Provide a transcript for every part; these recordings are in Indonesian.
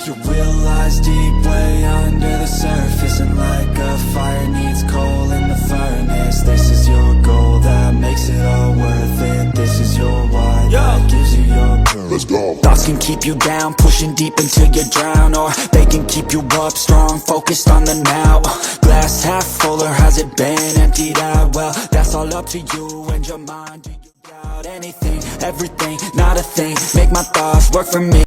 You realize deep way under the surface, and like a fire needs coal in the furnace. This is your goal that makes it all worth it. This is your why that gives you your purpose. Let's go. Thoughts can keep you down, pushing deep until you drown, or they can keep you up strong, focused on the now. Glass half full, or has it been emptied out? Well, that's all up to you and your mind. Do you doubt anything, everything, not a thing? Make my thoughts work for me.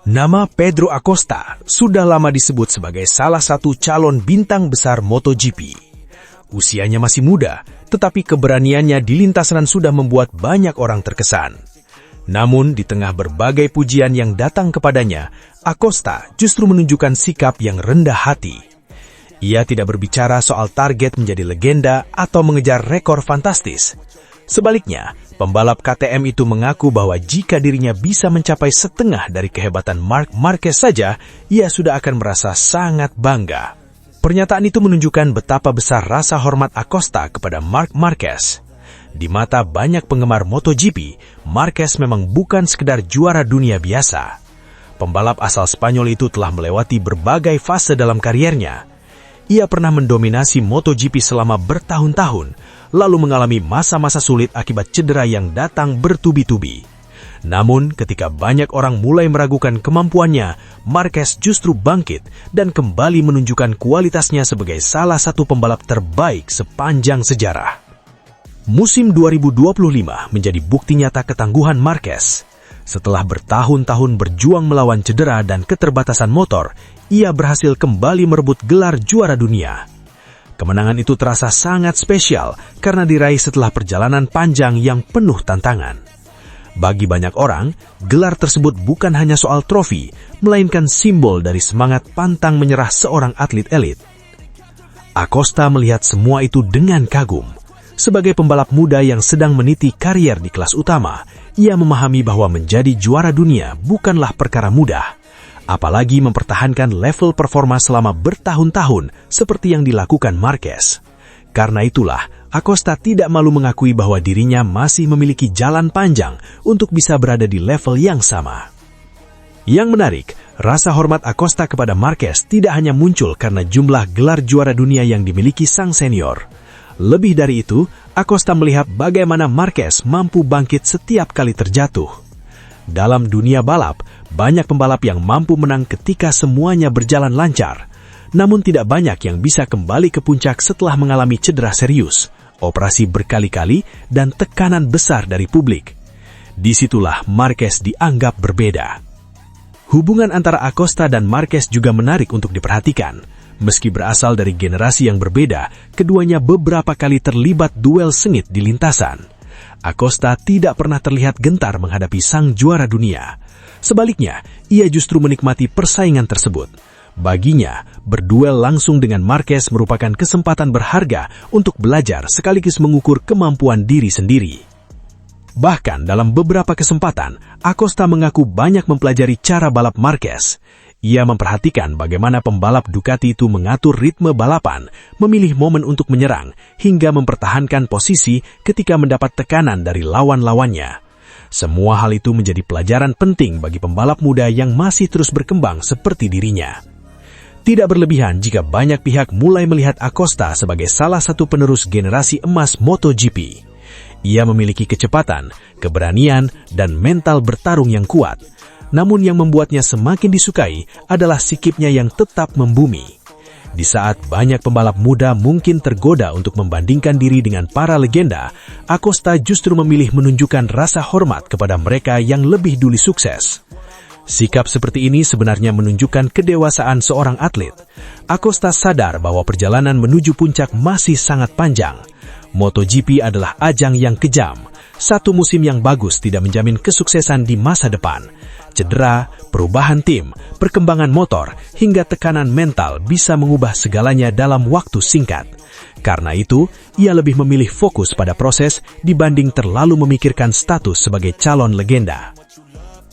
Nama Pedro Acosta sudah lama disebut sebagai salah satu calon bintang besar MotoGP. Usianya masih muda, tetapi keberaniannya di lintasan sudah membuat banyak orang terkesan. Namun, di tengah berbagai pujian yang datang kepadanya, Acosta justru menunjukkan sikap yang rendah hati. Ia tidak berbicara soal target menjadi legenda atau mengejar rekor fantastis. Sebaliknya, pembalap KTM itu mengaku bahwa jika dirinya bisa mencapai setengah dari kehebatan Marc Marquez saja, ia sudah akan merasa sangat bangga. Pernyataan itu menunjukkan betapa besar rasa hormat Acosta kepada Marc Marquez. Di mata banyak penggemar MotoGP, Marquez memang bukan sekedar juara dunia biasa. Pembalap asal Spanyol itu telah melewati berbagai fase dalam kariernya. Ia pernah mendominasi MotoGP selama bertahun-tahun, lalu mengalami masa-masa sulit akibat cedera yang datang bertubi-tubi. Namun, ketika banyak orang mulai meragukan kemampuannya, Marquez justru bangkit dan kembali menunjukkan kualitasnya sebagai salah satu pembalap terbaik sepanjang sejarah. Musim 2025 menjadi bukti nyata ketangguhan Marquez. Setelah bertahun-tahun berjuang melawan cedera dan keterbatasan motor, ia berhasil kembali merebut gelar juara dunia. Kemenangan itu terasa sangat spesial karena diraih setelah perjalanan panjang yang penuh tantangan. Bagi banyak orang, gelar tersebut bukan hanya soal trofi, melainkan simbol dari semangat pantang menyerah seorang atlet elit. Acosta melihat semua itu dengan kagum. Sebagai pembalap muda yang sedang meniti karier di kelas utama, ia memahami bahwa menjadi juara dunia bukanlah perkara mudah. Apalagi mempertahankan level performa selama bertahun-tahun seperti yang dilakukan Marquez. Karena itulah, Acosta tidak malu mengakui bahwa dirinya masih memiliki jalan panjang untuk bisa berada di level yang sama. Yang menarik, rasa hormat Acosta kepada Marquez tidak hanya muncul karena jumlah gelar juara dunia yang dimiliki sang senior. Lebih dari itu, Acosta melihat bagaimana Marquez mampu bangkit setiap kali terjatuh. Dalam dunia balap, banyak pembalap yang mampu menang ketika semuanya berjalan lancar. Namun tidak banyak yang bisa kembali ke puncak setelah mengalami cedera serius, operasi berkali-kali, dan tekanan besar dari publik. Disitulah Marquez dianggap berbeda. Hubungan antara Acosta dan Marquez juga menarik untuk diperhatikan. Meski berasal dari generasi yang berbeda, keduanya beberapa kali terlibat duel sengit di lintasan. Acosta tidak pernah terlihat gentar menghadapi sang juara dunia. Sebaliknya, ia justru menikmati persaingan tersebut. Baginya, berduel langsung dengan Marquez merupakan kesempatan berharga untuk belajar sekaligus mengukur kemampuan diri sendiri. Bahkan dalam beberapa kesempatan, Acosta mengaku banyak mempelajari cara balap Marquez. Ia memperhatikan bagaimana pembalap Ducati itu mengatur ritme balapan, memilih momen untuk menyerang, hingga mempertahankan posisi ketika mendapat tekanan dari lawan-lawannya. Semua hal itu menjadi pelajaran penting bagi pembalap muda yang masih terus berkembang seperti dirinya. Tidak berlebihan jika banyak pihak mulai melihat Acosta sebagai salah satu penerus generasi emas MotoGP. Ia memiliki kecepatan, keberanian, dan mental bertarung yang kuat. Namun yang membuatnya semakin disukai adalah sikapnya yang tetap membumi. Di saat banyak pembalap muda mungkin tergoda untuk membandingkan diri dengan para legenda, Acosta justru memilih menunjukkan rasa hormat kepada mereka yang lebih dulu sukses. Sikap seperti ini sebenarnya menunjukkan kedewasaan seorang atlet. Acosta sadar bahwa perjalanan menuju puncak masih sangat panjang. MotoGP adalah ajang yang kejam. Satu musim yang bagus tidak menjamin kesuksesan di masa depan. Cedera, perubahan tim, perkembangan motor, hingga tekanan mental bisa mengubah segalanya dalam waktu singkat. Karena itu, ia lebih memilih fokus pada proses dibanding terlalu memikirkan status sebagai calon legenda.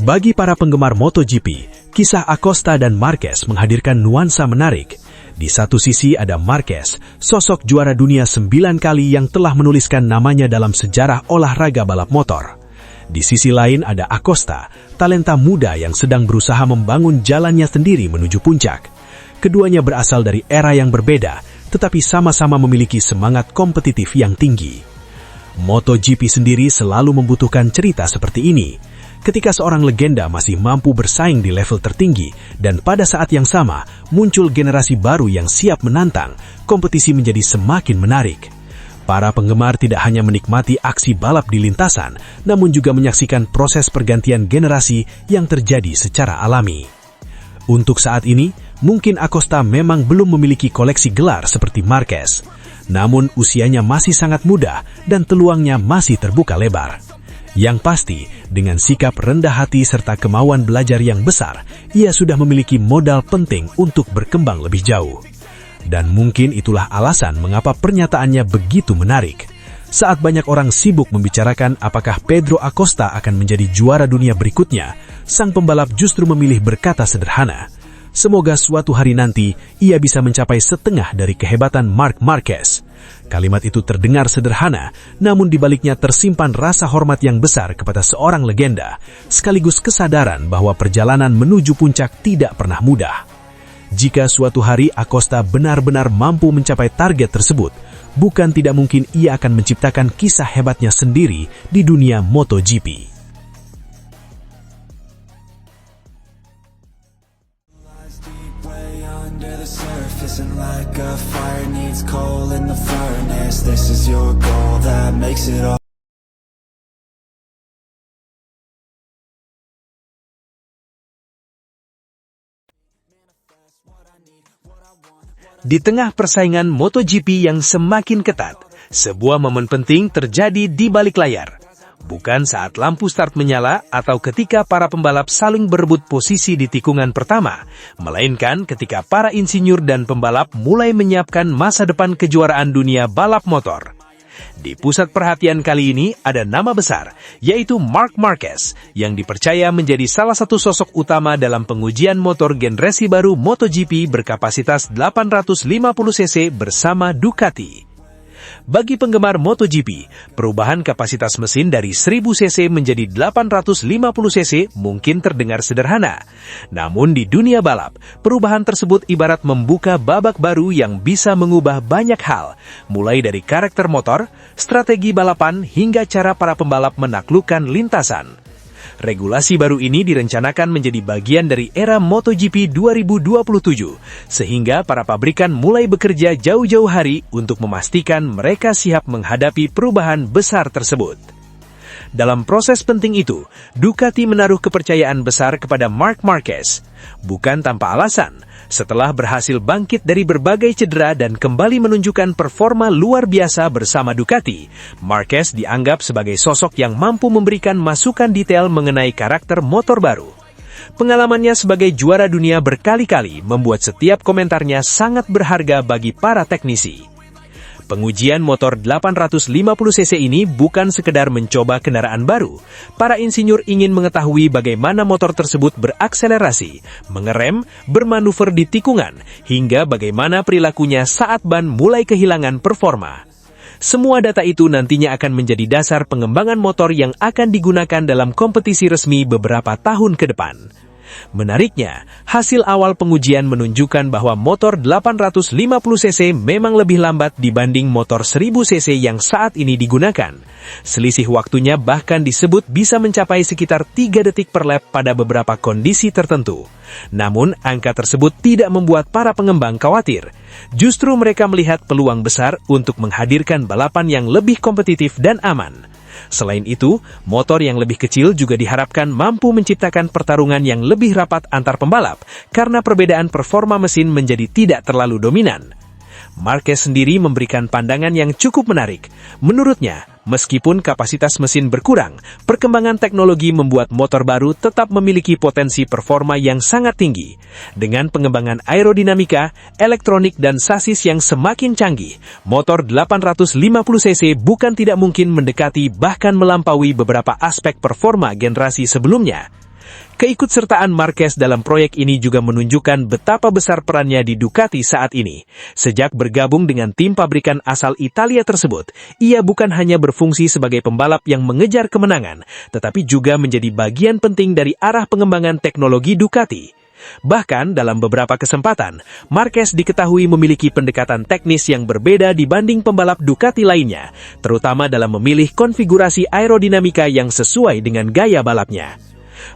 Bagi para penggemar MotoGP, kisah Acosta dan Marquez menghadirkan nuansa menarik. Di satu sisi ada Marquez, sosok juara dunia 9 kali yang telah menuliskan namanya dalam sejarah olahraga balap motor. Di sisi lain ada Acosta, talenta muda yang sedang berusaha membangun jalannya sendiri menuju puncak. Keduanya berasal dari era yang berbeda, tetapi sama-sama memiliki semangat kompetitif yang tinggi. MotoGP sendiri selalu membutuhkan cerita seperti ini. Ketika seorang legenda masih mampu bersaing di level tertinggi, dan pada saat yang sama muncul generasi baru yang siap menantang, kompetisi menjadi semakin menarik. Para penggemar tidak hanya menikmati aksi balap di lintasan, namun juga menyaksikan proses pergantian generasi yang terjadi secara alami. Untuk saat ini, mungkin Acosta memang belum memiliki koleksi gelar seperti Marquez. Namun usianya masih sangat muda dan peluangnya masih terbuka lebar. Yang pasti, dengan sikap rendah hati serta kemauan belajar yang besar, ia sudah memiliki modal penting untuk berkembang lebih jauh. Dan mungkin itulah alasan mengapa pernyataannya begitu menarik. Saat banyak orang sibuk membicarakan apakah Pedro Acosta akan menjadi juara dunia berikutnya, sang pembalap justru memilih berkata sederhana, "Semoga suatu hari nanti ia bisa mencapai setengah dari kehebatan Marc Marquez." Kalimat itu terdengar sederhana, namun di baliknya tersimpan rasa hormat yang besar kepada seorang legenda, sekaligus kesadaran bahwa perjalanan menuju puncak tidak pernah mudah. Jika suatu hari Acosta benar-benar mampu mencapai target tersebut, bukan tidak mungkin ia akan menciptakan kisah hebatnya sendiri di dunia MotoGP. And like a fire needs coal in the furnace, this is your goal that makes it all. Di tengah persaingan MotoGP yang semakin ketat, sebuah momen penting terjadi di balik layar. Bukan saat lampu start menyala atau ketika para pembalap saling berebut posisi di tikungan pertama, melainkan ketika para insinyur dan pembalap mulai menyiapkan masa depan kejuaraan dunia balap motor. Di pusat perhatian kali ini ada nama besar, yaitu Marc Marquez, yang dipercaya menjadi salah satu sosok utama dalam pengujian motor generasi baru MotoGP berkapasitas 850cc bersama Ducati. Bagi penggemar MotoGP, perubahan kapasitas mesin dari 1000cc menjadi 850cc mungkin terdengar sederhana. Namun di dunia balap, perubahan tersebut ibarat membuka babak baru yang bisa mengubah banyak hal, mulai dari karakter motor, strategi balapan, hingga cara para pembalap menaklukkan lintasan. Regulasi baru ini direncanakan menjadi bagian dari era MotoGP 2027, sehingga para pabrikan mulai bekerja jauh-jauh hari untuk memastikan mereka siap menghadapi perubahan besar tersebut. Dalam proses penting itu, Ducati menaruh kepercayaan besar kepada Marc Marquez. Bukan tanpa alasan, setelah berhasil bangkit dari berbagai cedera dan kembali menunjukkan performa luar biasa bersama Ducati, Marquez dianggap sebagai sosok yang mampu memberikan masukan detail mengenai karakter motor baru. Pengalamannya sebagai juara dunia berkali-kali membuat setiap komentarnya sangat berharga bagi para teknisi. Pengujian motor 850cc ini bukan sekedar mencoba kendaraan baru. Para insinyur ingin mengetahui bagaimana motor tersebut berakselerasi, mengerem, bermanuver di tikungan, hingga bagaimana perilakunya saat ban mulai kehilangan performa. Semua data itu nantinya akan menjadi dasar pengembangan motor yang akan digunakan dalam kompetisi resmi beberapa tahun ke depan. Menariknya, hasil awal pengujian menunjukkan bahwa motor 850cc memang lebih lambat dibanding motor 1000cc yang saat ini digunakan. Selisih waktunya bahkan disebut bisa mencapai sekitar 3 detik per lap pada beberapa kondisi tertentu. Namun, angka tersebut tidak membuat para pengembang khawatir. Justru mereka melihat peluang besar untuk menghadirkan balapan yang lebih kompetitif dan aman. Selain itu, motor yang lebih kecil juga diharapkan mampu menciptakan pertarungan yang lebih rapat antar pembalap karena perbedaan performa mesin menjadi tidak terlalu dominan. Marquez sendiri memberikan pandangan yang cukup menarik. Menurutnya, meskipun kapasitas mesin berkurang, perkembangan teknologi membuat motor baru tetap memiliki potensi performa yang sangat tinggi. Dengan pengembangan aerodinamika, elektronik, dan sasis yang semakin canggih, motor 850cc bukan tidak mungkin mendekati bahkan melampaui beberapa aspek performa generasi sebelumnya. Keikutsertaan Marquez dalam proyek ini juga menunjukkan betapa besar perannya di Ducati saat ini. Sejak bergabung dengan tim pabrikan asal Italia tersebut, ia bukan hanya berfungsi sebagai pembalap yang mengejar kemenangan, tetapi juga menjadi bagian penting dari arah pengembangan teknologi Ducati. Bahkan dalam beberapa kesempatan, Marquez diketahui memiliki pendekatan teknis yang berbeda dibanding pembalap Ducati lainnya, terutama dalam memilih konfigurasi aerodinamika yang sesuai dengan gaya balapnya.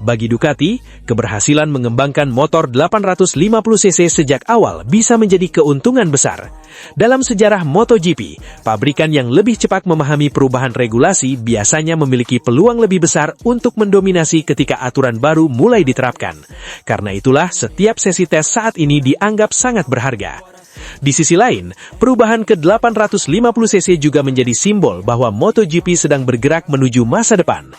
Bagi Ducati, keberhasilan mengembangkan motor 850cc sejak awal bisa menjadi keuntungan besar. Dalam sejarah MotoGP, pabrikan yang lebih cepat memahami perubahan regulasi biasanya memiliki peluang lebih besar untuk mendominasi ketika aturan baru mulai diterapkan. Karena itulah, setiap sesi tes saat ini dianggap sangat berharga. Di sisi lain, perubahan ke 850cc juga menjadi simbol bahwa MotoGP sedang bergerak menuju masa depan.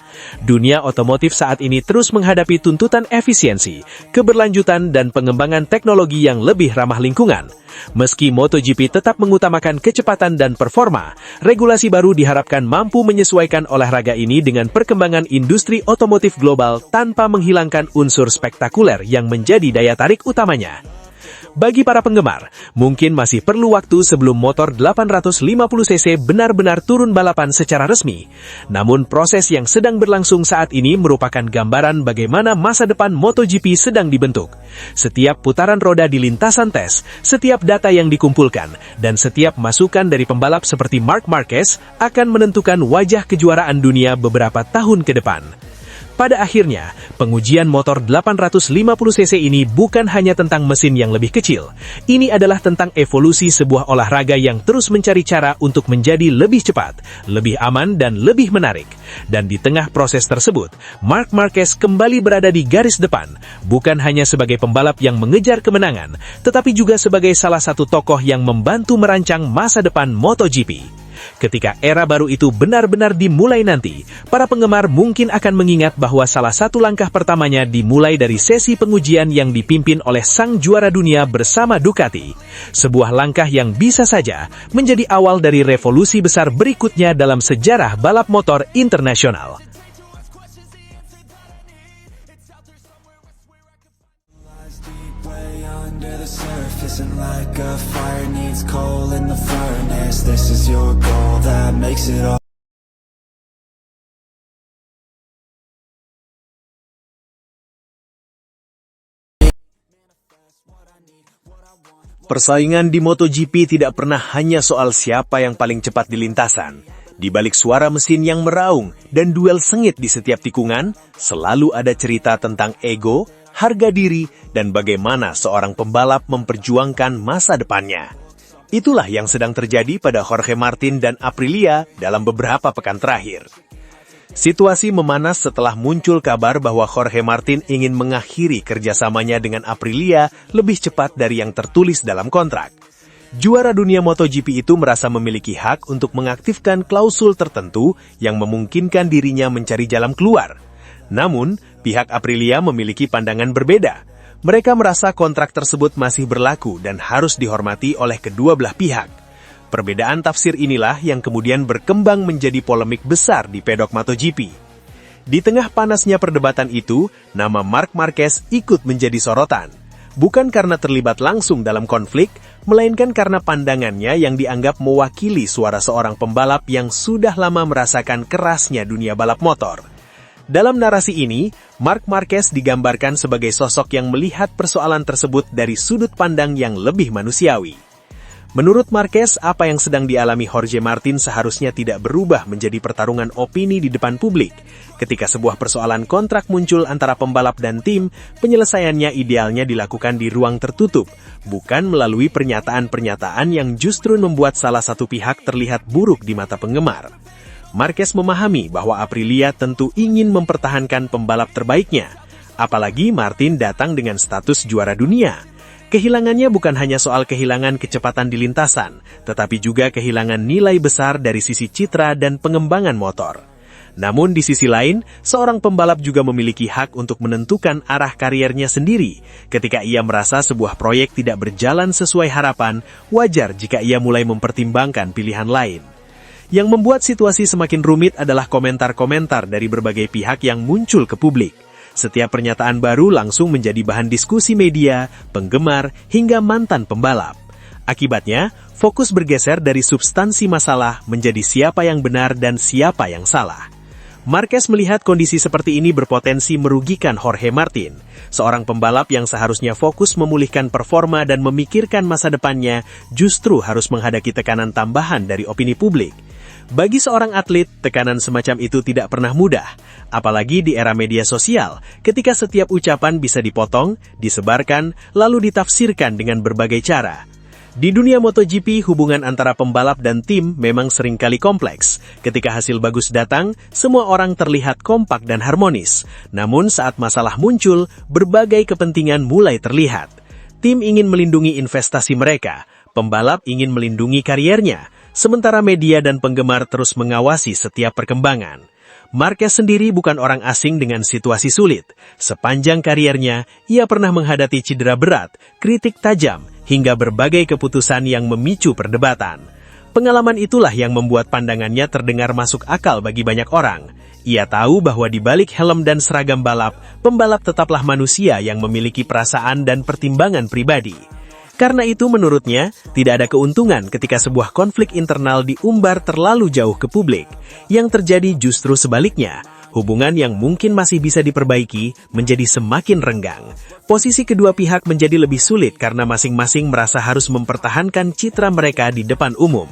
Dunia otomotif saat ini terus menghadapi tuntutan efisiensi, keberlanjutan, dan pengembangan teknologi yang lebih ramah lingkungan. Meski MotoGP tetap mengutamakan kecepatan dan performa, regulasi baru diharapkan mampu menyesuaikan olahraga ini dengan perkembangan industri otomotif global tanpa menghilangkan unsur spektakuler yang menjadi daya tarik utamanya. Bagi para penggemar, mungkin masih perlu waktu sebelum motor 850cc benar-benar turun balapan secara resmi. Namun proses yang sedang berlangsung saat ini merupakan gambaran bagaimana masa depan MotoGP sedang dibentuk. Setiap putaran roda di lintasan tes, setiap data yang dikumpulkan, dan setiap masukan dari pembalap seperti Marc Marquez akan menentukan wajah kejuaraan dunia beberapa tahun ke depan. Pada akhirnya, pengujian motor 850cc ini bukan hanya tentang mesin yang lebih kecil. Ini adalah tentang evolusi sebuah olahraga yang terus mencari cara untuk menjadi lebih cepat, lebih aman, dan lebih menarik. Dan di tengah proses tersebut, Marc Marquez kembali berada di garis depan, bukan hanya sebagai pembalap yang mengejar kemenangan, tetapi juga sebagai salah satu tokoh yang membantu merancang masa depan MotoGP. Ketika era baru itu benar-benar dimulai nanti, para penggemar mungkin akan mengingat bahwa salah satu langkah pertamanya dimulai dari sesi pengujian yang dipimpin oleh sang juara dunia bersama Ducati. Sebuah langkah yang bisa saja menjadi awal dari revolusi besar berikutnya dalam sejarah balap motor internasional. And like a fire needs coal in the furnace, this is your goal that makes it all. Persaingan di MotoGP tidak pernah hanya soal siapa yang paling cepat di lintasan. Di balik suara mesin yang meraung dan duel sengit di setiap tikungan, selalu ada cerita tentang ego, harga diri, dan bagaimana seorang pembalap memperjuangkan masa depannya. Itulah yang sedang terjadi pada Jorge Martin dan Aprilia dalam beberapa pekan terakhir. Situasi memanas setelah muncul kabar bahwa Jorge Martin ingin mengakhiri kerjasamanya dengan Aprilia lebih cepat dari yang tertulis dalam kontrak. Juara dunia MotoGP itu merasa memiliki hak untuk mengaktifkan klausul tertentu yang memungkinkan dirinya mencari jalan keluar. Namun, pihak Aprilia memiliki pandangan berbeda. Mereka merasa kontrak tersebut masih berlaku dan harus dihormati oleh kedua belah pihak. Perbedaan tafsir inilah yang kemudian berkembang menjadi polemik besar di pedok MotoGP. Di tengah panasnya perdebatan itu, nama Marc Marquez ikut menjadi sorotan. Bukan karena terlibat langsung dalam konflik, melainkan karena pandangannya yang dianggap mewakili suara seorang pembalap yang sudah lama merasakan kerasnya dunia balap motor. Dalam narasi ini, Marc Marquez digambarkan sebagai sosok yang melihat persoalan tersebut dari sudut pandang yang lebih manusiawi. Menurut Marquez, apa yang sedang dialami Jorge Martin seharusnya tidak berubah menjadi pertarungan opini di depan publik. Ketika sebuah persoalan kontrak muncul antara pembalap dan tim, penyelesaiannya idealnya dilakukan di ruang tertutup, bukan melalui pernyataan-pernyataan yang justru membuat salah satu pihak terlihat buruk di mata penggemar. Marquez memahami bahwa Aprilia tentu ingin mempertahankan pembalap terbaiknya, apalagi Martin datang dengan status juara dunia. Kehilangannya bukan hanya soal kehilangan kecepatan di lintasan, tetapi juga kehilangan nilai besar dari sisi citra dan pengembangan motor. Namun di sisi lain, seorang pembalap juga memiliki hak untuk menentukan arah kariernya sendiri. Ketika ia merasa sebuah proyek tidak berjalan sesuai harapan, wajar jika ia mulai mempertimbangkan pilihan lain. Yang membuat situasi semakin rumit adalah komentar-komentar dari berbagai pihak yang muncul ke publik. Setiap pernyataan baru langsung menjadi bahan diskusi media, penggemar, hingga mantan pembalap. Akibatnya, fokus bergeser dari substansi masalah menjadi siapa yang benar dan siapa yang salah. Marquez melihat kondisi seperti ini berpotensi merugikan Jorge Martin, seorang pembalap yang seharusnya fokus memulihkan performa dan memikirkan masa depannya, justru harus menghadapi tekanan tambahan dari opini publik. Bagi seorang atlet, tekanan semacam itu tidak pernah mudah, apalagi di era media sosial, ketika setiap ucapan bisa dipotong, disebarkan, lalu ditafsirkan dengan berbagai cara. Di dunia MotoGP, hubungan antara pembalap dan tim memang seringkali kompleks. Ketika hasil bagus datang, semua orang terlihat kompak dan harmonis. Namun saat masalah muncul, berbagai kepentingan mulai terlihat. Tim ingin melindungi investasi mereka, pembalap ingin melindungi kariernya, sementara media dan penggemar terus mengawasi setiap perkembangan. Marquez sendiri bukan orang asing dengan situasi sulit. Sepanjang kariernya, ia pernah menghadapi cedera berat, kritik tajam, hingga berbagai keputusan yang memicu perdebatan. Pengalaman itulah yang membuat pandangannya terdengar masuk akal bagi banyak orang. Ia tahu bahwa di balik helm dan seragam balap, pembalap tetaplah manusia yang memiliki perasaan dan pertimbangan pribadi. Karena itu menurutnya, tidak ada keuntungan ketika sebuah konflik internal diumbar terlalu jauh ke publik. Yang terjadi justru sebaliknya. Hubungan yang mungkin masih bisa diperbaiki menjadi semakin renggang. Posisi kedua pihak menjadi lebih sulit karena masing-masing merasa harus mempertahankan citra mereka di depan umum.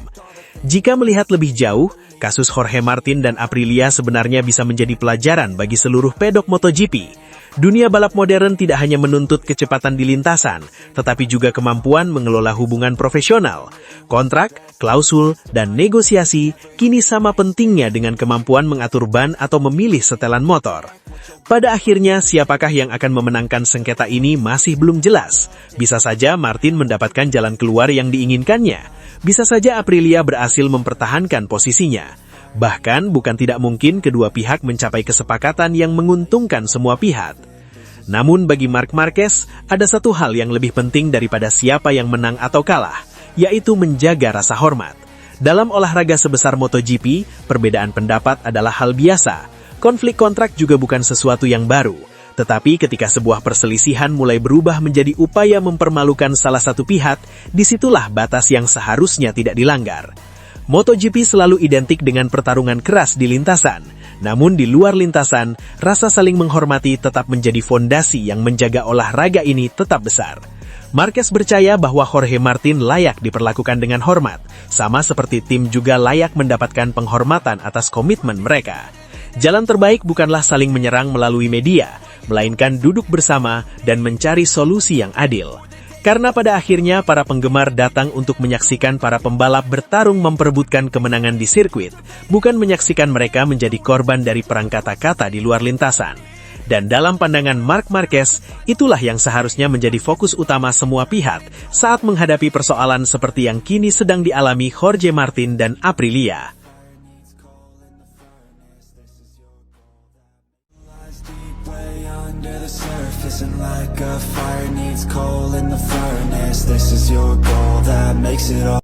Jika melihat lebih jauh, kasus Jorge Martin dan Aprilia sebenarnya bisa menjadi pelajaran bagi seluruh pedok MotoGP. Dunia balap modern tidak hanya menuntut kecepatan di lintasan, tetapi juga kemampuan mengelola hubungan profesional. Kontrak, klausul, dan negosiasi kini sama pentingnya dengan kemampuan mengatur ban atau memilih setelan motor. Pada akhirnya, siapakah yang akan memenangkan sengketa ini masih belum jelas. Bisa saja Martin mendapatkan jalan keluar yang diinginkannya. Bisa saja Aprilia berhasil mempertahankan posisinya. Bahkan bukan tidak mungkin kedua pihak mencapai kesepakatan yang menguntungkan semua pihak. Namun bagi Marc Marquez, ada satu hal yang lebih penting daripada siapa yang menang atau kalah, yaitu menjaga rasa hormat. Dalam olahraga sebesar MotoGP, perbedaan pendapat adalah hal biasa. Konflik kontrak juga bukan sesuatu yang baru. Tetapi ketika sebuah perselisihan mulai berubah menjadi upaya mempermalukan salah satu pihak, disitulah batas yang seharusnya tidak dilanggar. MotoGP selalu identik dengan pertarungan keras di lintasan. Namun di luar lintasan, rasa saling menghormati tetap menjadi fondasi yang menjaga olahraga ini tetap besar. Marquez percaya bahwa Jorge Martin layak diperlakukan dengan hormat, sama seperti tim juga layak mendapatkan penghormatan atas komitmen mereka. Jalan terbaik bukanlah saling menyerang melalui media, melainkan duduk bersama dan mencari solusi yang adil. Karena pada akhirnya para penggemar datang untuk menyaksikan para pembalap bertarung memperebutkan kemenangan di sirkuit, bukan menyaksikan mereka menjadi korban dari perang kata-kata di luar lintasan. Dan dalam pandangan Marc Marquez, itulah yang seharusnya menjadi fokus utama semua pihak saat menghadapi persoalan seperti yang kini sedang dialami Jorge Martin dan Aprilia. Isn't like a fire needs coal in the furnace. This is your goal that makes it all